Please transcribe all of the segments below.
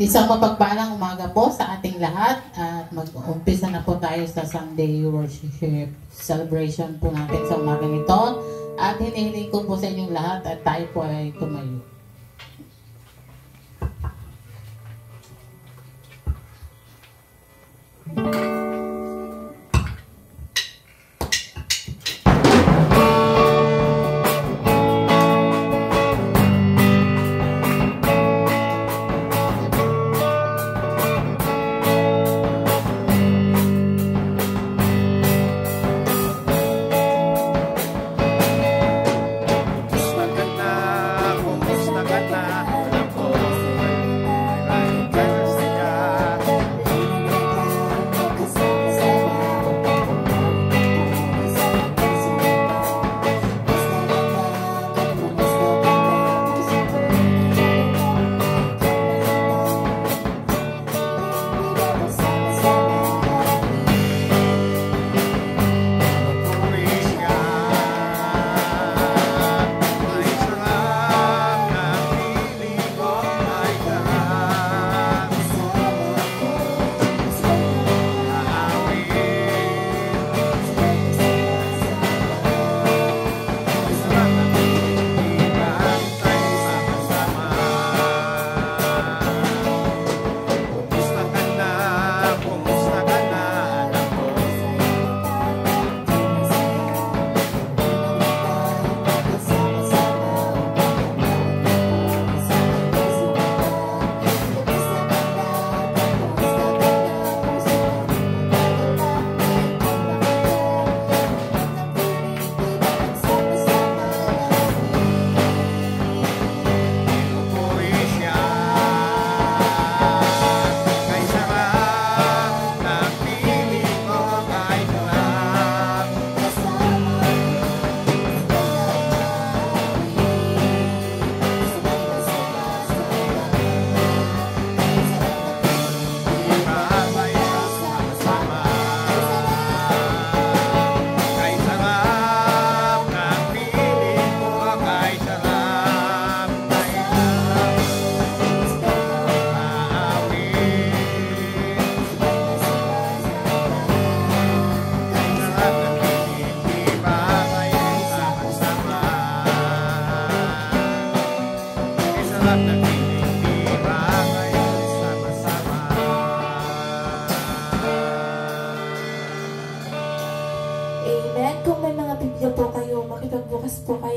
Isang mapagpalang umaga po sa ating lahat at mag-umpisa na po tayo sa Sunday Worship Celebration po natin sa umagang ito at hinihiling ko po sa inyong lahat at tayo po ay tumayo.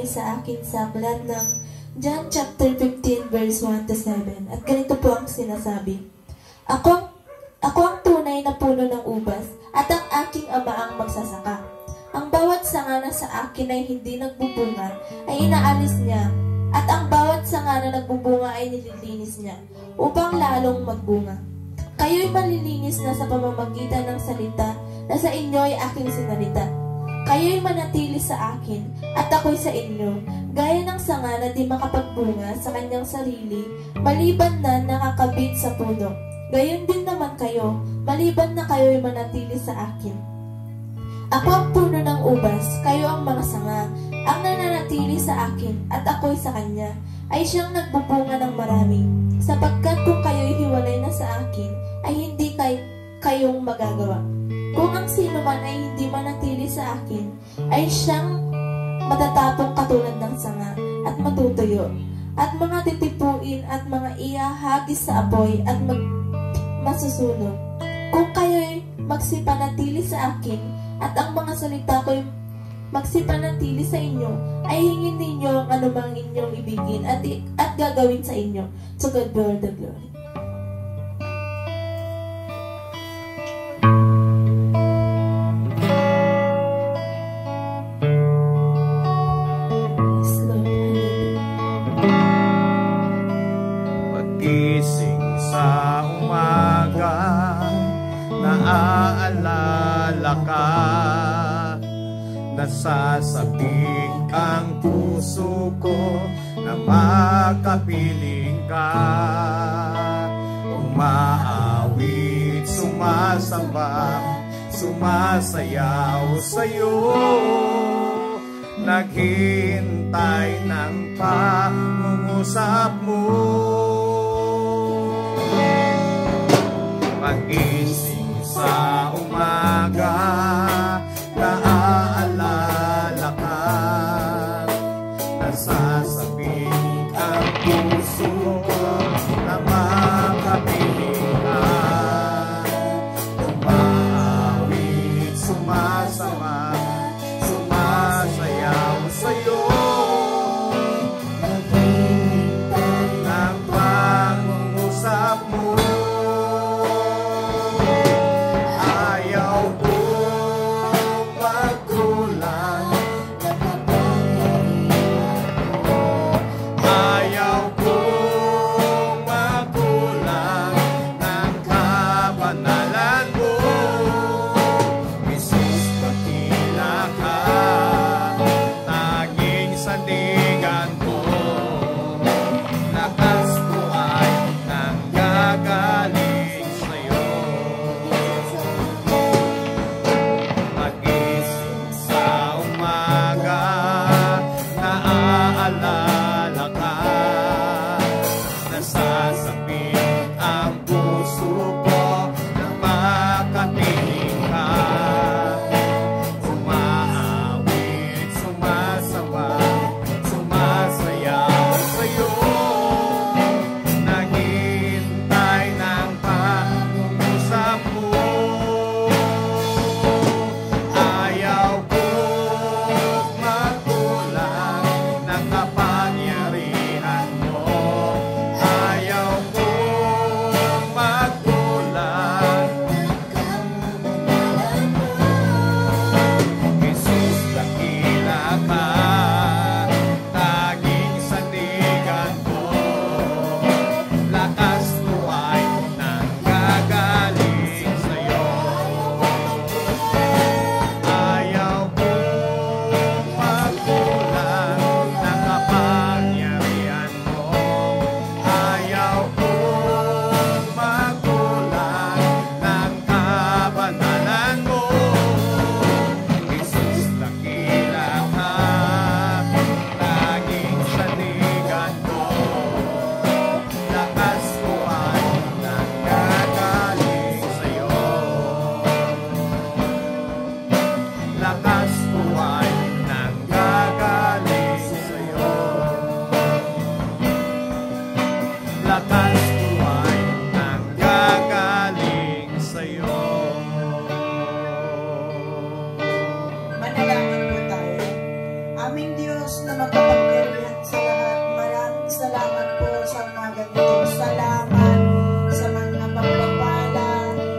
Sa akin sa aklat ng John chapter 15 verse 1 to 7 at ganito po ang sinasabi. Ako ang tunay na puno ng ubas at ang aking ama ang magsasaka. Ang bawat sanga na sa akin ay hindi nagbubunga ay inaalis niya at ang bawat sanga na nagbubunga ay nililinis niya upang lalong magbunga. Kayo'y malilinis na sa pamamagitan ng salita na sa inyo ay aking sinalita. Kayo'y manatili sa akin at ako'y sa inyo, gaya ng sanga na di makapagbunga sa kanyang sarili, maliban na nakakabit sa puno. Gayon din naman kayo, maliban na kayo'y manatili sa akin. Ako ang puno ng ubas, kayo ang mga sanga. Ang nananatili sa akin at ako'y sa kanya, ay siyang nagbubunga ng marami, sapagkat kung kayo'y hiwalay na sa akin, ay hindi kayong magagawa. Kung ang sino man ay hindi manatili sa akin, ay siyang matatapong katulad ng sanga at matutuyo, at mga titipuin at mga iahagis sa apoy at masusunog. Kung kayo'y magsipanatili sa akin, at ang mga salita ko'y magsipanatili sa inyo, ay hingin ninyo ang anumang inyong ibigin at gagawin sa inyo. To God be all the glory. Nasasabik ang puso ko na makapiling ka. Umaawit, sumasamba, sumasayaw sa'yo. Naghintay ng pangungusap mo. Pagising sa umaga, naaalala ka. Nasasabik ang puso ko na makapiling ka. Umaawit, sumasama, sumasayaw sa'yo. Ang pangungusap mo, ayaw ko magkulang. Ayaw ko magkulang ng kabanalan mo. Jesus, dakila ka, naging sandigan ko. Lakas ko ay nanggagaling sa'yo. Pagising sa umaga, naaalala ka. Nasasapit ang puso ko na makapiling ka. Umaawit, sumasawa, sumasayaw sa'yo. Naghihintay ng pangungusap mo. Ayaw ko magkulang ng kapangyarihan mo. Ayaw ko magkulang. Jesus, dakila ka, taging sandigan ko. Lakas ko ay nanggagaling sa'yo. Ayaw ko magkulang ng kapangyarihan mo. Ayaw ko magkulang ng kabanalan mo. Jesus, dakila ka, taging sandigan ko. Lakas ko ay nanggagaling sa'yo. Lakas ko ay nanggagaling sa'yo. Lakas ko ay nanggagaling sa'yo. Manalangin po tayo. Aming Diyos na makapangyarihan sa lahat, maraming salamat po sa umaga nito. Salamat sa mga pagpapala.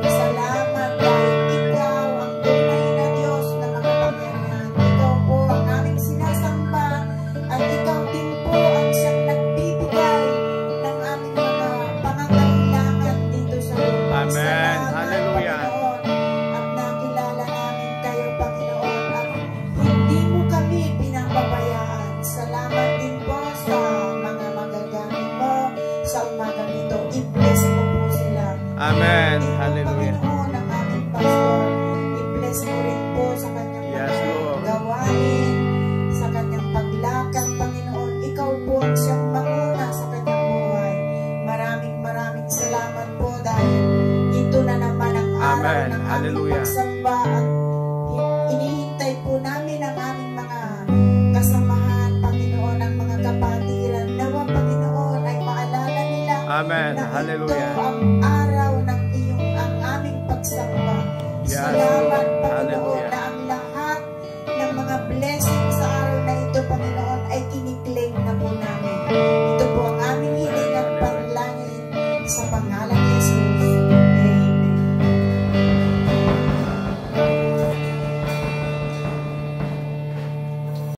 Salamat dahil Ikaw ang tunay na Diyos na makapangyarihan. Ikaw po ang aming sinasamba at Ikaw din po ang siyang nagbibigay ng aming mga pangangailangan dito sa lupa. Amen. Salamat, Hallelujah. Panginoon. At nakilala namin kayo, Panginoon, at hindi mo kami pinapabayaan. Salamat din po sa mga magagamit mo sa umaga nito. I-bless mo po sila. Amen. I-bless mo, Hallelujah. Panginoon, ang aming pastor. I-bless mo rin po sa kanyang Yes, mga Lord. gawain, sa kanyang paglakad, Panginoon. Ikaw po ang siyang manguna sa kanyang buhay. Maraming salamat po dahil ito na naman ang araw Amen. ng aming Hallelujah. pagsamba at inihintay po namin ang aming mga kasamahan, Panginoon, ang mga kapatiran. Nawa, Panginoon, ay maalala nila Amen. na Hallelujah. ito ang araw ng ang aming pagsamba. Yes, Salamat, Lord.